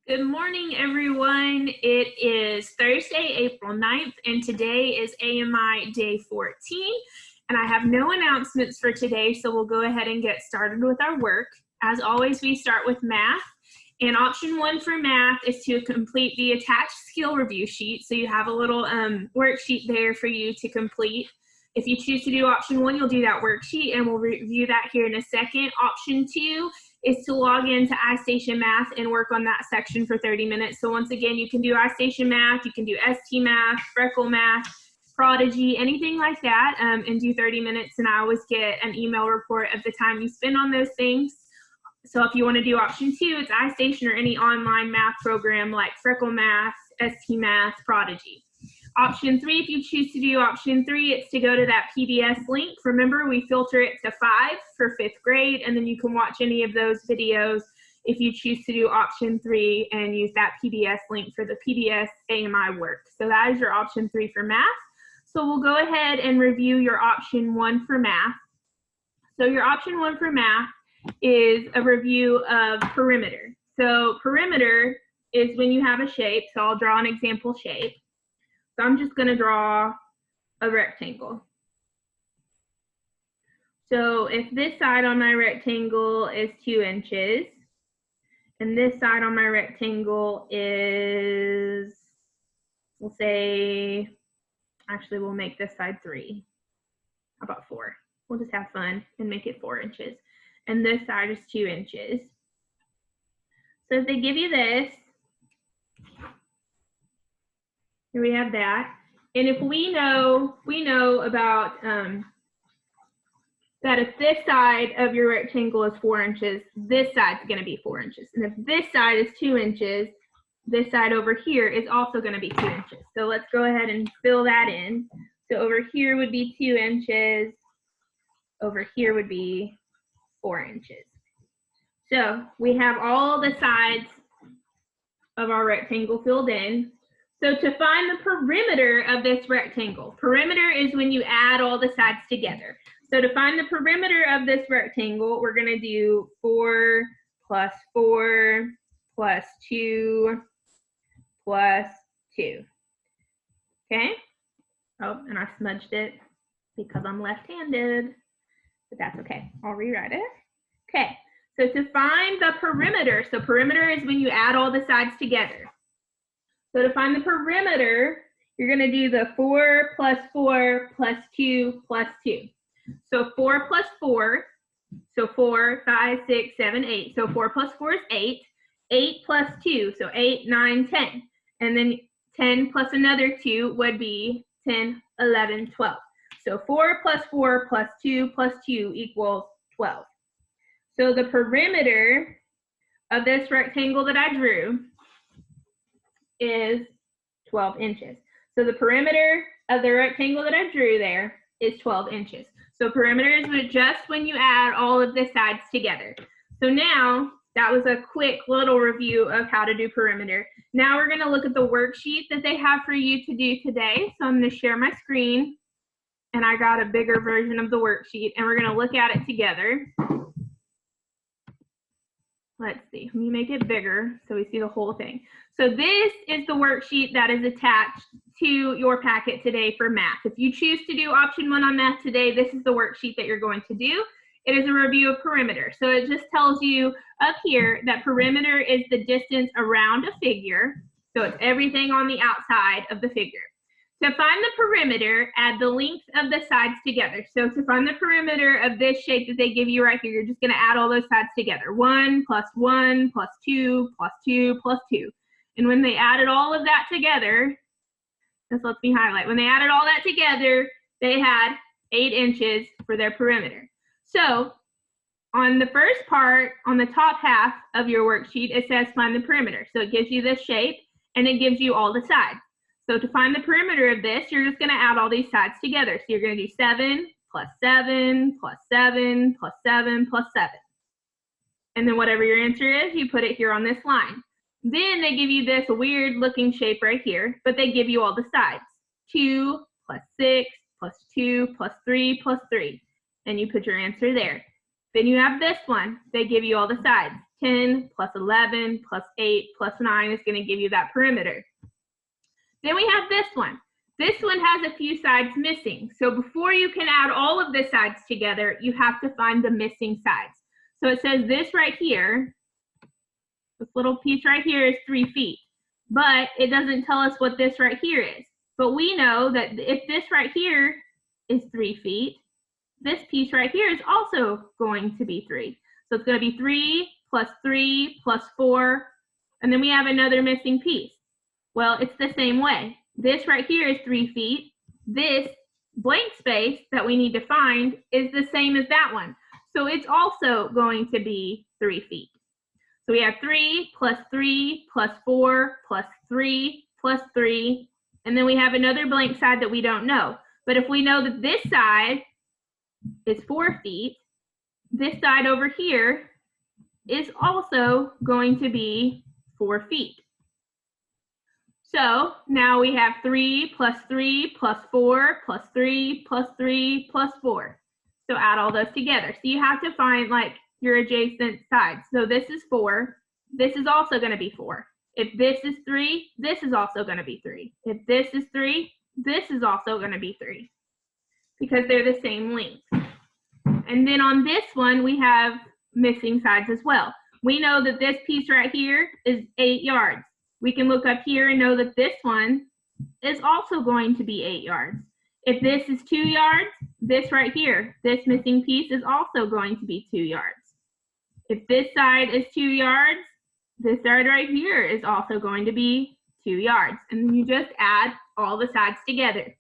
Good morning, everyone. It is Thursday, April 9th, and today is AMI Day 14. And I have no announcements for today, so we'll go ahead and get started with our work. As always, we start with math. And option 1 for math is to complete the attached skill review sheet. So you have a little worksheet there for you to complete. If you choose to do option 1, you'll do that worksheet, and we'll review that here in a second. Option 2 is to log into iStation Math and work on that section for 30 minutes. So once again, you can do iStation Math, you can do ST Math, Freckle Math, Prodigy, anything like that, and do 30 minutes. And I always get an email report of the time you spend on those things. So if you want to do option 2, it's iStation or any online math program like Freckle Math, ST Math, Prodigy. Option 3, if you choose to do option 3, it's to go to that PBS link. Remember, we filter it to 5 for 5th grade, and then you can watch any of those videos if you choose to do option 3 and use that PBS link for the PBS AMI work. So that is your option 3 for math. So we'll go ahead and review your option 1 for math. So your option 1 for math is a review of perimeter. So perimeter is when you have a shape. So I'll draw an example shape. So I'm just going to draw a rectangle. So if this side on my rectangle is 2 inches, and this side on my rectangle is, we'll say, actually we'll make this side 3. How about 4? We'll just have fun and make it 4 inches. And this side is 2 inches. So if they give you this, here we have that. And if we know about that if this side of your rectangle is 4 inches, this side's going to be 4 inches. And if this side is 2 inches, this side over here is also going to be 2 inches. So let's go ahead and fill that in. So over here would be 2 inches. Over here would be 4 inches. So we have all the sides of our rectangle filled in. So to find the perimeter of this rectangle, perimeter is when you add all the sides together. So to find the perimeter of this rectangle, we're going to do 4 plus 4 plus 2 plus 2. Okay? Oh, and I smudged it because I'm left-handed, but that's okay. I'll rewrite it. Okay, so to find the perimeter, so perimeter is when you add all the sides together. So to find the perimeter, you're going to do the 4 plus 4 plus 2 plus 2. So 4 plus 4, so 4, 5, 6, 7, 8. So 4 plus 4 is 8. 8 plus 2, so 8, 9, 10. And then 10 plus another 2 would be 10, 11, 12. So 4 plus 4 plus 2 plus 2 equals 12. So the perimeter of this rectangle that I drew is 12 inches. So the perimeter of the rectangle that I drew there is 12 inches. So perimeter is just when you add all of the sides together. So now that was a quick little review of how to do perimeter. Now we're going to look at the worksheet that they have for you to do today. So I'm going to share my screen, and I got a bigger version of the worksheet, and we're going to look at it together. Let's see, let me make it bigger so we see the whole thing. So this is the worksheet that is attached to your packet today for math. If you choose to do option 1 on math today, this is the worksheet that you're going to do. It is a review of perimeter. So it just tells you up here that perimeter is the distance around a figure. So it's everything on the outside of the figure. To find the perimeter, add the length of the sides together. So to find the perimeter of this shape that they give you right here, you're just going to add all those sides together. 1 plus 1 plus 2 plus 2 plus 2. And when they added all of that together, this lets me highlight. When they added all that together, they had 8 inches for their perimeter. So on the first part, on the top half of your worksheet, it says find the perimeter. So it gives you this shape, and it gives you all the sides. So to find the perimeter of this, you're just going to add all these sides together. So you're going to do 7 plus 7 plus 7 plus 7 plus 7. And then whatever your answer is, you put it here on this line. Then they give you this weird looking shape right here, but they give you all the sides. 2 plus 6 plus 2 plus 3 plus 3. And you put your answer there. Then you have this one. They give you all the sides. 10 plus 11 plus 8 plus 9 is going to give you that perimeter. Then we have this one. This one has a few sides missing. So before you can add all of the sides together, you have to find the missing sides. So it says this right here, this little piece right here is 3 feet, but it doesn't tell us what this right here is. But we know that if this right here is 3 feet, this piece right here is also going to be 3. So it's going to be 3 plus 3 plus 4, and then we have another missing piece. Well, it's the same way. This right here is 3 feet. This blank space that we need to find is the same as that one. So it's also going to be 3 feet. So we have 3 plus 3 plus 4 plus 3 plus 3, and then we have another blank side that we don't know. But if we know that this side is 4 feet, this side over here is also going to be 4 feet. So now we have 3 plus 3 plus 4 plus 3 plus 3 plus 4. So add all those together. So you have to find like your adjacent sides. So this is 4. This is also going to be 4. If this is 3, this is also going to be 3. If this is 3, this is also going to be 3 because they're the same length. And then on this one, we have missing sides as well. We know that this piece right here is 8 yards. We can look up here and know that this one is also going to be 8 yards. If this is 2 yards, this right here, this missing piece is also going to be 2 yards. If this side is 2 yards, this side right here is also going to be 2 yards. And then you just add all the sides together.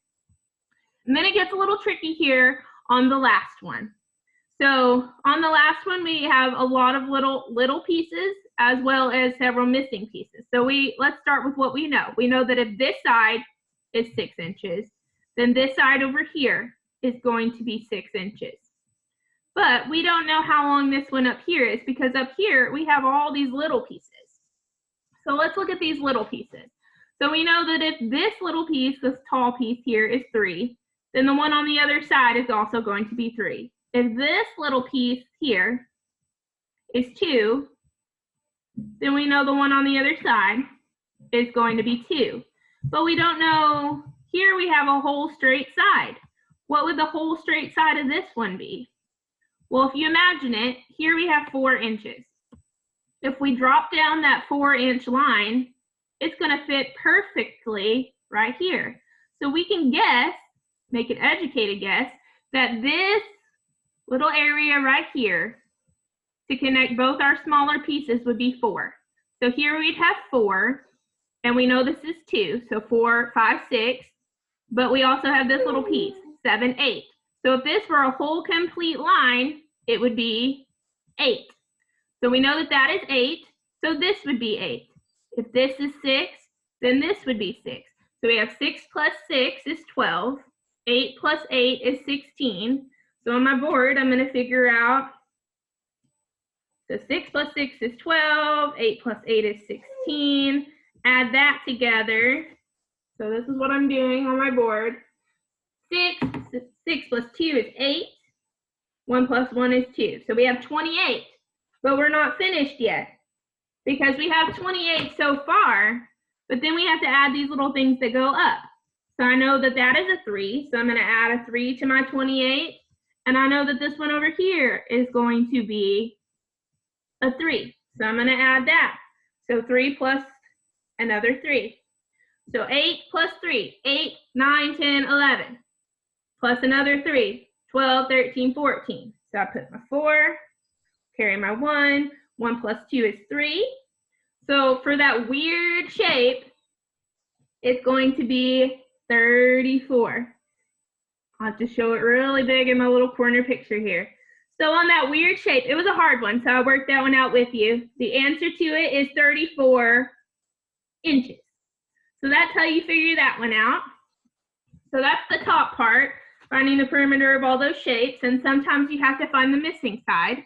And then it gets a little tricky here on the last one. So on the last one, we have a lot of little pieces as well as several missing pieces. So let's start with what we know. We know that if this side is 6 inches, then this side over here is going to be 6 inches. But we don't know how long this one up here is because up here we have all these little pieces. So let's look at these little pieces. So we know that if this little piece, this tall piece here is 3, then the one on the other side is also going to be 3. If this little piece here is 2, then we know the one on the other side is going to be 2. But we don't know, here we have a whole straight side. What would the whole straight side of this one be? Well, if you imagine it, here we have 4 inches. If we drop down that 4-inch line, it's going to fit perfectly right here. So we can guess, make an educated guess, that this little area right here to connect both our smaller pieces would be 4. So here we'd have 4, and we know this is 2, so 4, 5, 6, but we also have this little piece, 7, 8. So if this were a whole complete line, it would be 8. So we know that that is 8, so this would be 8. If this is 6, then this would be 6. So we have 6 plus 6 is 12, 8 plus 8 is 16. So on my board, I'm going to figure out, so 6 plus 6 is 12, 8 plus 8 is 16. Add that together. So this is what I'm doing on my board. 6 plus 2 is 8. 1 plus 1 is 2. So we have 28, but we're not finished yet because we have 28 so far, but then we have to add these little things that go up. So I know that that is a 3, so I'm going to add a 3 to my 28. And I know that this one over here is going to be a 3. So I'm going to add that. So 3 plus another 3. So 8 plus 3, 8, 9, 10, 11. Plus another 3, 12, 13, 14. So I put my 4, carry my 1. 1 plus 2 is 3. So for that weird shape, it's going to be 34. I'll have to show it really big in my little corner picture here. So on that weird shape, it was a hard one, so I worked that one out with you. The answer to it is 34 inches. So that's how you figure that one out. So that's the top part, finding the perimeter of all those shapes, and sometimes you have to find the missing side.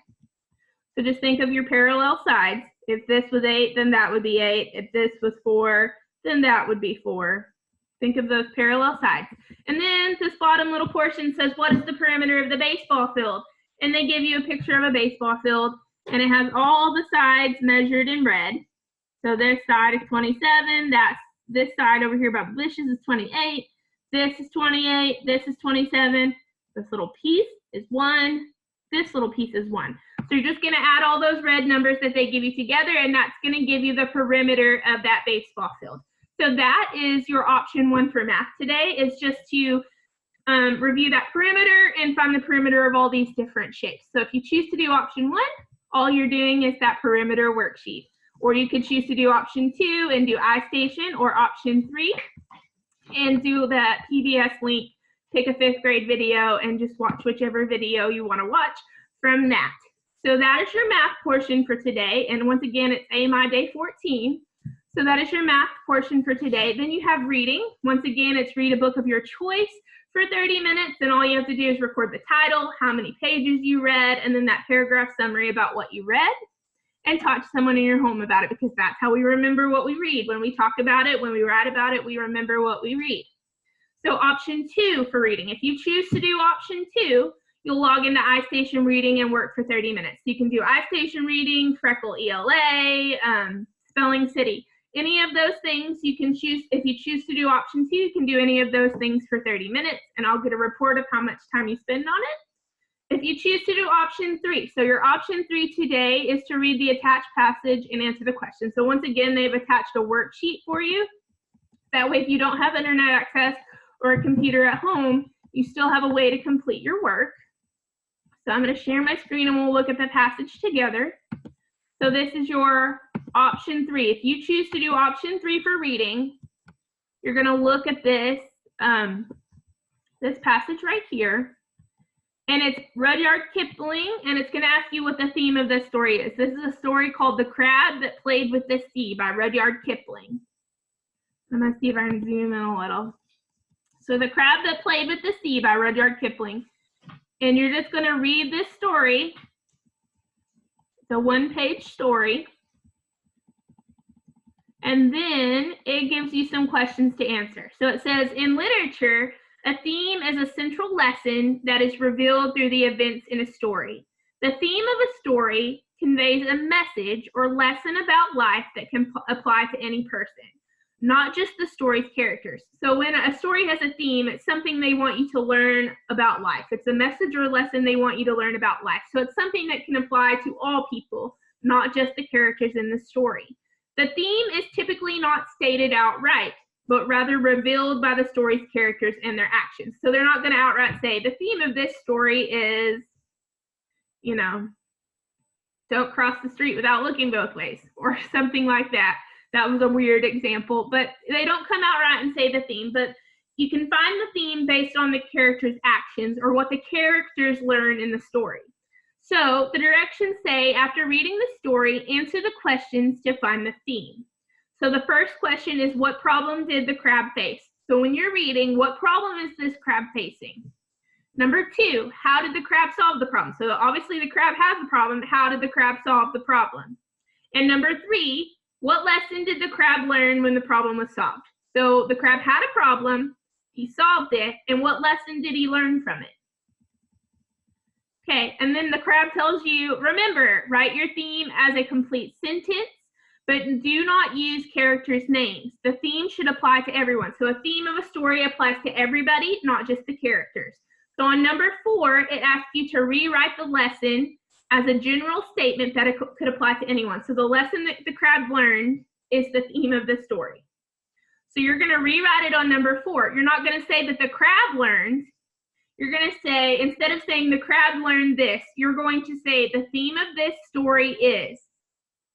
So just think of your parallel sides. If this was 8, then that would be 8. If this was 4, then that would be 4. Think of those parallel sides. And then this bottom little portion says, what is the perimeter of the baseball field? And they give you a picture of a baseball field. and it has all the sides measured in red. So this side is 27, this side over here by bushes is 28, this is 28, this is 27, this little piece is 1, this little piece is 1. So you're just gonna add all those red numbers that they give you together, and that's gonna give you the perimeter of that baseball field. So that is your option 1 for math today, is just to review that perimeter and find the perimeter of all these different shapes. So if you choose to do option 1, all you're doing is that perimeter worksheet. Or you could choose to do option 2 and do iStation, or option 3 and do that PBS link, pick a 5th grade video and just watch whichever video you want to watch from that. So that is your math portion for today. And once again, it's AMI Day 14. So that is your math portion for today. Then you have reading. Once again, it's read a book of your choice for 30 minutes, and all you have to do is record the title, how many pages you read, and then that paragraph summary about what you read, and talk to someone in your home about it, because that's how we remember what we read. When we talk about it, when we write about it, we remember what we read. So option 2 for reading. If you choose to do option 2, you'll log into iStation Reading and work for 30 minutes. You can do iStation Reading, Freckle ELA, Spelling City. Any of those things you can choose. If you choose to do option 2, you can do any of those things for 30 minutes, and I'll get a report of how much time you spend on it. If you choose to do option 3, so your option 3 today is to read the attached passage and answer the question. So once again, they've attached a worksheet for you. That way, if you don't have internet access or a computer at home, you still have a way to complete your work. So I'm going to share my screen and we'll look at the passage together. So this is your option 3. If you choose to do option 3 for reading, you're going to look at this, this passage right here. And it's Rudyard Kipling, and it's going to ask you what the theme of this story is. This is a story called The Crab That Played with the Sea by Rudyard Kipling. I'm going to see if I can zoom in a little. So The Crab That Played with the Sea by Rudyard Kipling. And you're just going to read this story. It's a 1-page story. And then it gives you some questions to answer. So it says, in literature, a theme is a central lesson that is revealed through the events in a story. The theme of a story conveys a message or lesson about life that can apply to any person, not just the story's characters. So when a story has a theme, it's something they want you to learn about life. It's a message or a lesson they want you to learn about life. So it's something that can apply to all people, not just the characters in the story. The theme is typically not stated outright, but rather revealed by the story's characters and their actions. So they're not going to outright say, the theme of this story is, you know, don't cross the street without looking both ways, or something like that. That was a weird example, but they don't come outright and say the theme, but you can find the theme based on the character's actions or what the characters learn in the story. So the directions say, after reading the story, answer the questions to find the theme. So the first question is, what problem did the crab face? So when you're reading, what problem is this crab facing? Number 2, how did the crab solve the problem? So obviously the crab has a problem. How did the crab solve the problem? And number 3, what lesson did the crab learn when the problem was solved? So the crab had a problem, he solved it, and what lesson did he learn from it? Okay, and then the crab tells you, remember, write your theme as a complete sentence, but do not use characters' names. The theme should apply to everyone. So a theme of a story applies to everybody, not just the characters. So on number 4, it asks you to rewrite the lesson as a general statement that it could apply to anyone. So the lesson that the crab learned is the theme of the story. So you're going to rewrite it on number 4. You're not going to say that the crab learned. You're going to say, instead of saying the crab learned this, you're going to say the theme of this story is,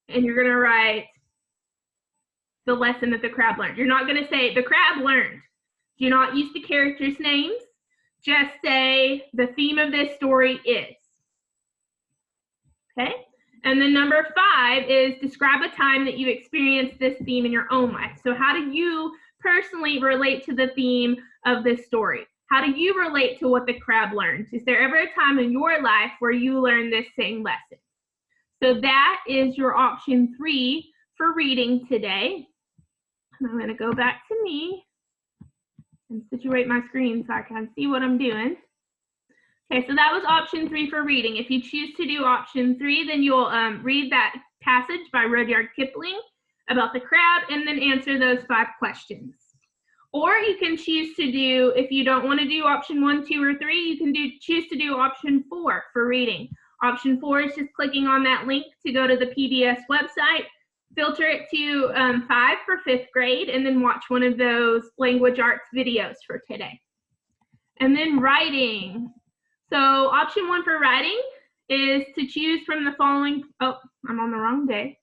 and you're going to write the lesson that the crab learned. You're not going to say the crab learned. Do not use the characters' names. Just say the theme of this story is. Okay? And then number 5 is describe a time that you experienced this theme in your own life. So how do you personally relate to the theme of this story? How do you relate to what the crab learned? Is there ever a time in your life where you learned this same lesson? So that is your option 3 for reading today. I'm going to go back to me and situate my screen so I can see what I'm doing. Okay, so that was option 3 for reading. If you choose to do option 3, then you'll read that passage by Rudyard Kipling about the crab and then answer those 5 questions. Or you can choose to do, if you don't want to do option 1, 2, or 3, you can choose to do option 4 for reading. Option 4 is just clicking on that link to go to the PBS website, filter it to 5 for 5th grade, and then watch one of those language arts videos for today. And then writing. So option 1 for writing is to choose from the following, oh, I'm on the wrong day.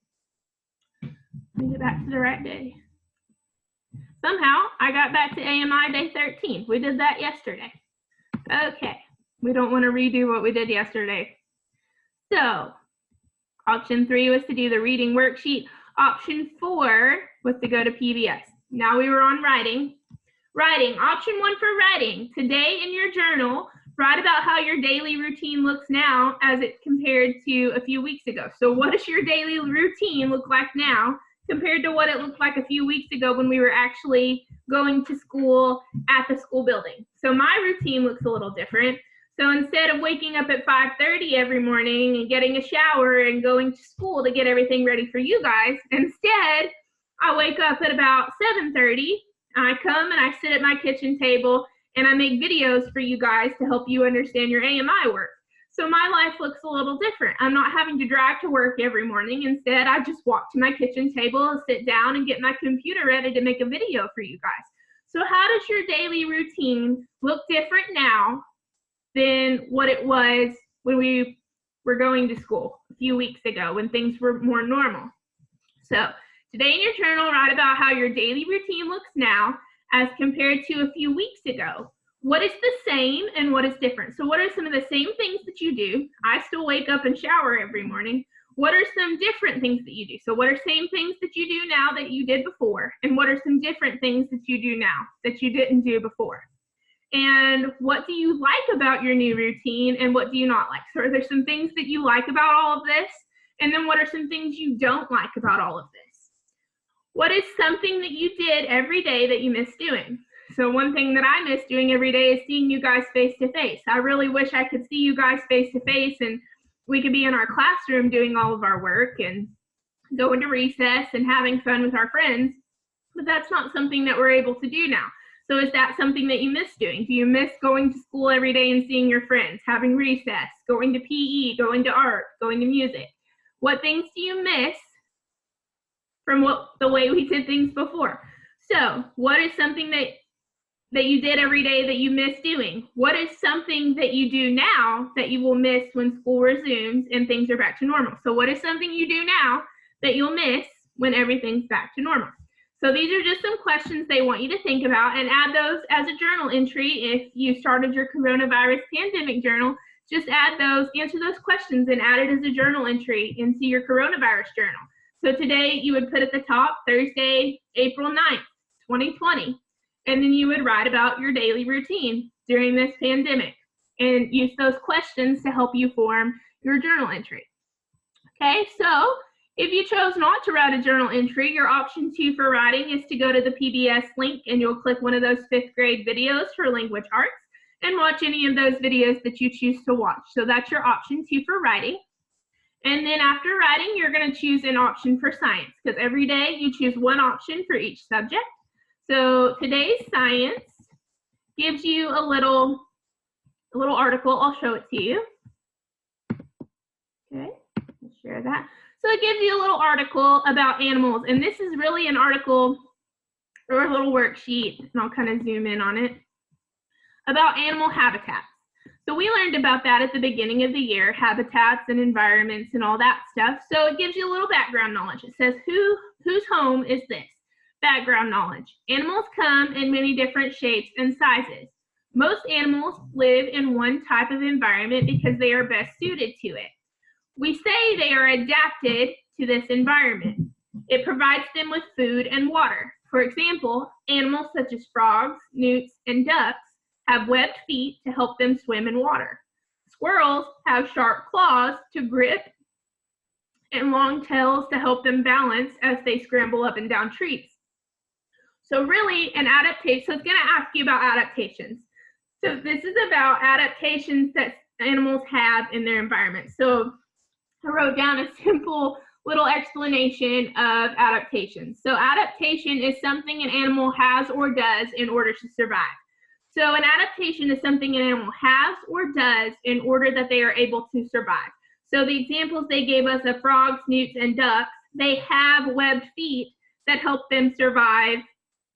Let me get back to the right day. Somehow I got back to AMI day 13. We did that yesterday. Okay, we don't want to redo what we did yesterday. So option 3 was to do the reading worksheet. Option 4 was to go to PBS. Now we were on writing. Writing, option 1 for writing. Today in your journal, write about how your daily routine looks now as it compared to a few weeks ago. So what does your daily routine look like now compared to what it looked like a few weeks ago when we were actually going to school at the school building? So my routine looks a little different. So instead of waking up at 5:30 every morning and getting a shower and going to school to get everything ready for you guys, instead I wake up at about 7:30. I come and I sit at my kitchen table and I make videos for you guys to help you understand your AMI work. So my life looks a little different. I'm not having to drive to work every morning. Instead, I just walk to my kitchen table and sit down and get my computer ready to make a video for you guys. So how does your daily routine look different now than what it was when we were going to school a few weeks ago when things were more normal? So today in your journal, write about how your daily routine looks now as compared to a few weeks ago. What is the same and what is different? So what are some of the same things that you do? I still wake up and shower every morning. What are some different things that you do? So what are same things that you do now that you did before? And what are some different things that you do now that you didn't do before? And what do you like about your new routine and what do you not like? So are there some things that you like about all of this? And then what are some things you don't like about all of this? What is something that you did every day that you miss doing? So one thing that I miss doing every day is seeing you guys face to face. I really wish I could see you guys face to face and we could be in our classroom doing all of our work and going to recess and having fun with our friends, but that's not something that we're able to do now. So is that something that you miss doing? Do you miss going to school every day and seeing your friends, having recess, going to PE, going to art, going to music? What things do you miss from the way we did things before? So what is something that you did every day that you miss doing? What is something that you do now that you will miss when school resumes and things are back to normal? So what is something you do now that you'll miss when everything's back to normal? So these are just some questions they want you to think about and add those as a journal entry. If you started your coronavirus pandemic journal, just add those, answer those questions and add it as a journal entry into your coronavirus journal. So today you would put at the top, Thursday, April 9th, 2020. And then you would write about your daily routine during this pandemic and use those questions to help you form your journal entry. Okay, so if you chose not to write a journal entry, your option 2 for writing is to go to the PBS link and you'll click one of those 5th grade videos for language arts and watch any of those videos that you choose to watch. So that's your option 2 for writing. And then after writing, you're going to choose an option for science because every day you choose one option for each subject. So today's science gives you a little article. I'll show it to you. Okay, let's share that. So it gives you a little article about animals, and this is really an article or a little worksheet, and I'll kind of zoom in on it, about animal habitats. So we learned about that at the beginning of the year, habitats and environments and all that stuff. So it gives you a little background knowledge. It says, whose home is this? Background knowledge. Animals come in many different shapes and sizes. Most animals live in one type of environment because they are best suited to it. We say they are adapted to this environment. It provides them with food and water. For example, animals such as frogs, newts, and ducks have webbed feet to help them swim in water. Squirrels have sharp claws to grip and long tails to help them balance as they scramble up and down trees. So really an adaptation, so it's going to ask you about adaptations. So this is about adaptations that animals have in their environment. So I wrote down a simple little explanation of adaptation. So adaptation is something an animal has or does in order to survive. So an adaptation is something an animal has or does in order that they are able to survive. So the examples they gave us of frogs, newts, and ducks, they have webbed feet that help them survive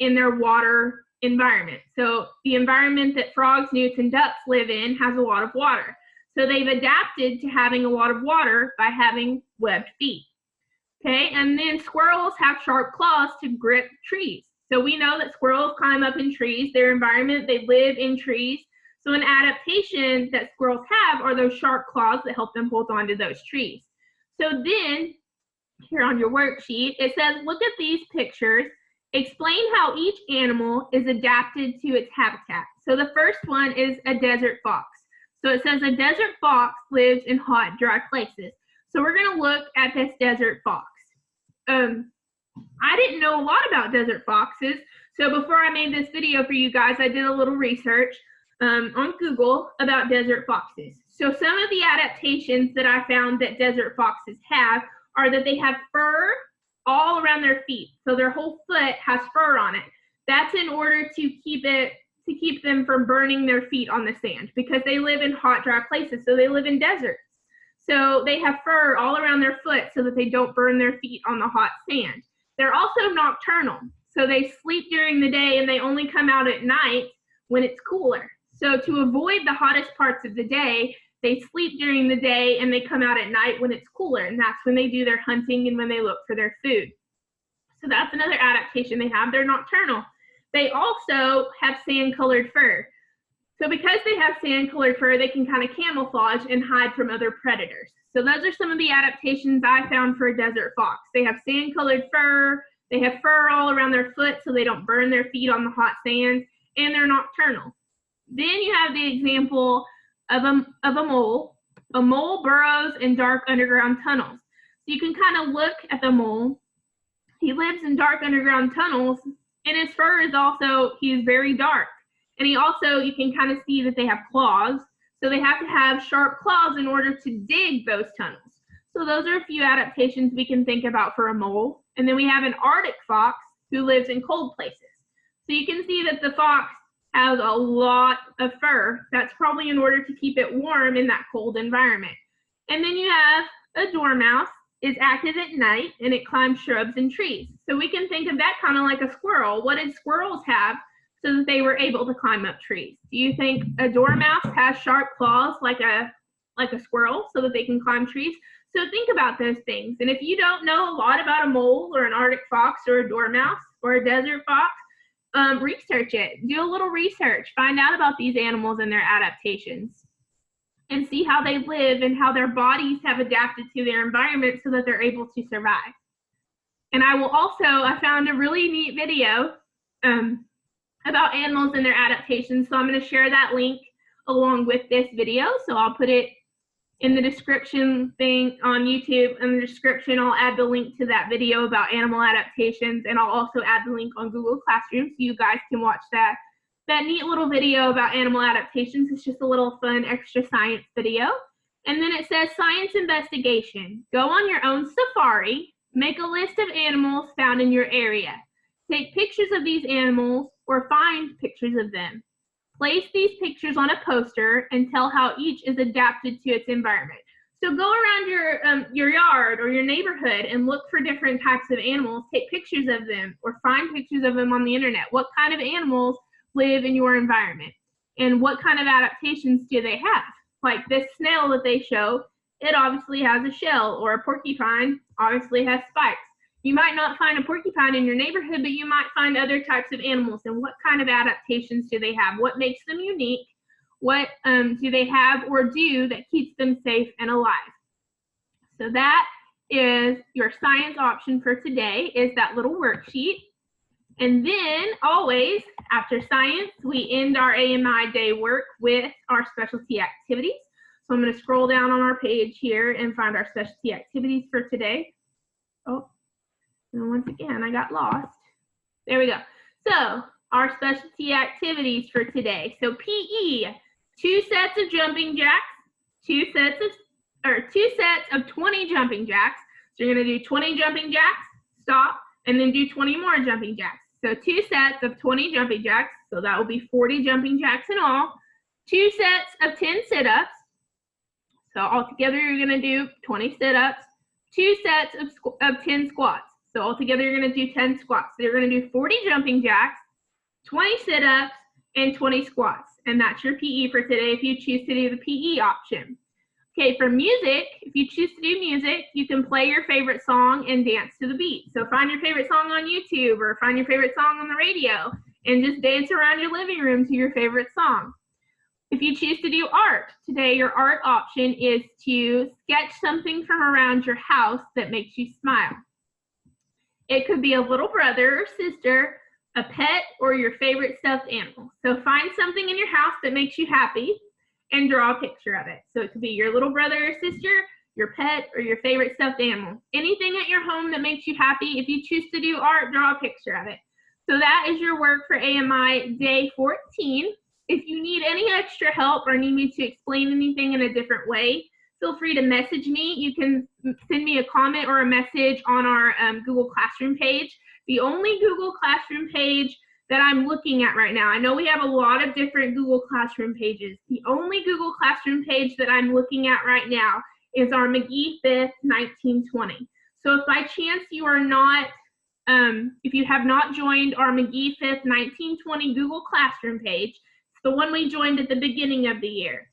in their water environment. So the environment that frogs, newts, and ducks live in has a lot of water. So they've adapted to having a lot of water by having webbed feet. Okay, and then squirrels have sharp claws to grip trees. So we know that squirrels climb up in trees. Their environment, they live in trees. So an adaptation that squirrels have are those sharp claws that help them hold on to those trees. So then, here on your worksheet, it says, look at these pictures. Explain how each animal is adapted to its habitat. So the first one is a desert fox. So it says a desert fox lives in hot, dry places. So we're going to look at this desert fox. I didn't know a lot about desert foxes. So before I made this video for you guys, I did a little research on Google about desert foxes. So some of the adaptations that I found that desert foxes have are that they have fur all around their feet. So their whole foot has fur on it. That's in order to keep them from burning their feet on the sand, because they live in hot, dry places. So they live in deserts. So they have fur all around their foot so that they don't burn their feet on the hot sand. They're also nocturnal. So they sleep during the day and they only come out at night when it's cooler. So to avoid the hottest parts of the day, they sleep during the day and they come out at night when it's cooler. And that's when they do their hunting and when they look for their food. So that's another adaptation they have. They're nocturnal. They also have sand-colored fur. So because they have sand-colored fur, they can kind of camouflage and hide from other predators. So those are some of the adaptations I found for a desert fox. They have sand-colored fur, they have fur all around their foot so they don't burn their feet on the hot sands, and they're nocturnal. Then you have the example of a mole. A mole burrows in dark underground tunnels. So you can kind of look at the mole. He lives in dark underground tunnels, and his fur is also, he is very dark. And he also, you can kind of see that they have claws. So they have to have sharp claws in order to dig those tunnels. So those are a few adaptations we can think about for a mole. And then we have an Arctic fox who lives in cold places. So you can see that the fox has a lot of fur. That's probably in order to keep it warm in that cold environment. And then you have a dormouse. Is active at night and it climbs shrubs and trees. So we can think of that kind of like a squirrel. What did squirrels have so that they were able to climb up trees? Do you think a dormouse has sharp claws like a squirrel so that they can climb trees? So think about those things. And if you don't know a lot about a mole or an Arctic fox or a dormouse or a desert fox, research it. Do a little research. Find out about these animals and their adaptations, and see how they live and how their bodies have adapted to their environment so that they're able to survive. And I found a really neat video about animals and their adaptations. So I'm going to share that link along with this video. So I'll put it in the description thing on YouTube. In the description, I'll add the link to that video about animal adaptations, and I'll also add the link on Google Classroom so you guys can watch that neat little video about animal adaptations. It's just a little fun extra science video. And then it says science investigation. Go on your own safari, make a list of animals found in your area. Take pictures of these animals or find pictures of them. Place these pictures on a poster and tell how each is adapted to its environment. So go around your yard or your neighborhood and look for different types of animals. Take pictures of them or find pictures of them on the internet. What kind of animals live in your environment, and what kind of adaptations do they have? Like this snail that they show, it obviously has a shell, or a porcupine obviously has spikes. You might not find a porcupine in your neighborhood, but you might find other types of animals, and what kind of adaptations do they have? What makes them unique? What do they have or do that keeps them safe and alive? So that is your science option for today, is that little worksheet. And then always after science, we end our AMI day work with our specialty activities. So I'm going to scroll down on our page here and find our specialty activities for today. Oh, and once again, I got lost. There we go. So our specialty activities for today. So PE, 2 sets of jumping jacks, two sets of 20 jumping jacks. So you're going to do 20 jumping jacks, stop, and then do 20 more jumping jacks. So 2 sets of 20 jumping jacks, so that will be 40 jumping jacks in all. 2 sets of 10 sit-ups. So altogether you're going to do 20 sit-ups. 2 sets of 10 squats. So altogether you're going to do 10 squats. So you're going to do 40 jumping jacks, 20 sit-ups, and 20 squats. And that's your PE for today if you choose to do the PE option. Okay, for music, if you choose to do music, you can play your favorite song and dance to the beat. So find your favorite song on YouTube or find your favorite song on the radio and just dance around your living room to your favorite song. If you choose to do art, today your art option is to sketch something from around your house that makes you smile. It could be a little brother or sister, a pet, or your favorite stuffed animal. So find something in your house that makes you happy and draw a picture of it. So it could be your little brother or sister, your pet, or your favorite stuffed animal. Anything at your home that makes you happy. If you choose to do art, draw a picture of it. So that is your work for AMI day 14. If you need any extra help or need me to explain anything in a different way, feel free to message me. You can send me a comment or a message on our Google Classroom page. The only Google Classroom page that I'm looking at right now, I know we have a lot of different Google Classroom pages. The only Google Classroom page that I'm looking at right now is our McGee 5th 1920. So if by chance you are not, if you have not joined our McGee 5th 1920 Google Classroom page, it's the one we joined at the beginning of the year.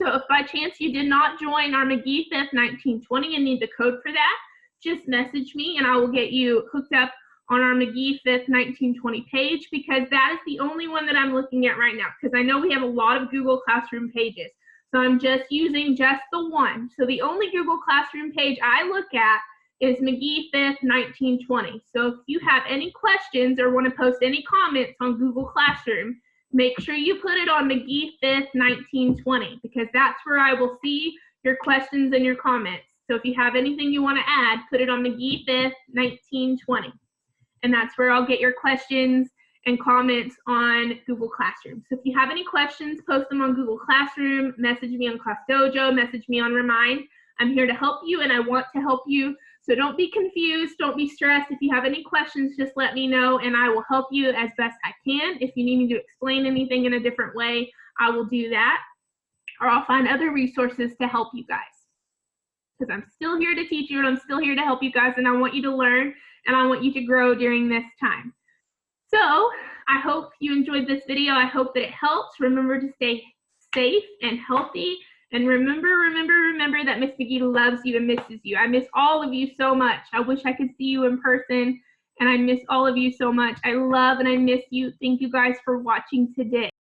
So if by chance you did not join our McGee 5th 1920 and need the code for that, just message me and I will get you hooked up on our McGee 5th 1920 page, because that is the only one that I'm looking at right now, because I know we have a lot of Google Classroom pages. So I'm just using just the one. So the only Google Classroom page I look at is McGee 5th 1920. So if you have any questions or want to post any comments on Google Classroom, make sure you put it on McGee 5th 1920, because that's where I will see your questions and your comments. So if you have anything you want to add, put it on McGee 5th 1920. And that's where I'll get your questions and comments on Google Classroom. So if you have any questions, post them on Google Classroom, message me on Class Dojo, message me on Remind. I'm here to help you and I want to help you. So don't be confused, don't be stressed. If you have any questions, just let me know and I will help you as best I can. If you need me to explain anything in a different way, I will do that. Or I'll find other resources to help you guys. Because I'm still here to teach you and I'm still here to help you guys, and I want you to learn and I want you to grow during this time. So I hope you enjoyed this video. I hope that it helps. Remember to stay safe and healthy. And remember that Miss McGee loves you and misses you. I miss all of you so much. I wish I could see you in person, and I miss all of you so much. I love and I miss you. Thank you guys for watching today.